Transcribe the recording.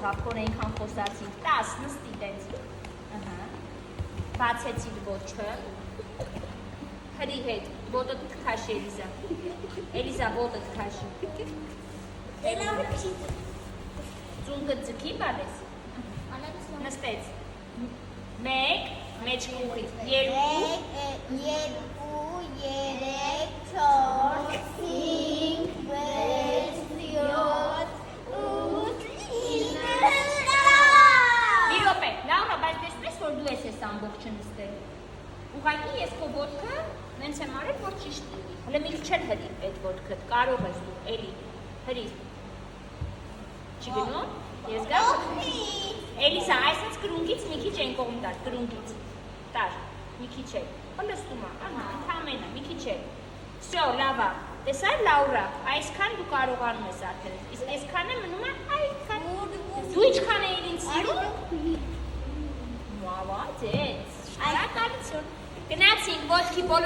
հաղթոն այնքան խոսացինք, 10 նստի տենց, բացեցիր ոչը, հրի հետ, ոտըտ քաշի Էլիզա, Էլիզա ոտըտ քաշի, ծունգը ձգի բալես, նստեց, մեկ, մեջ կուղից, երկու, 4, 5, 6, 7, 8, 9 մի րոպե, Լաուրա, բայց տեսնես, որ դու ես ես ամբողջը նստել, ուղղակի ես քո ոտքը նենց եմ արել, որ ճիշտ լինի, հլը միլ չել հրի այդ ոտքըդ, կարող ես դու, էլի, հրի, չի գնում, ես գամ, Էլիզա, այսենց կրունգից մի քիչ են կողմ տար, կրունգից, տար, մի քիչ է, հլստում է, ընդամենը, մի քիչ է, վсё, լավա, տեսար Լաուրա, այսքան դու կարողանում ես արդեն, իսկ այսքանը մնում է այդքան, դու ինչքան էիր ինձ սիրում, մավադեց, շնորհակալություն, գնացինք ոտքի բոլոր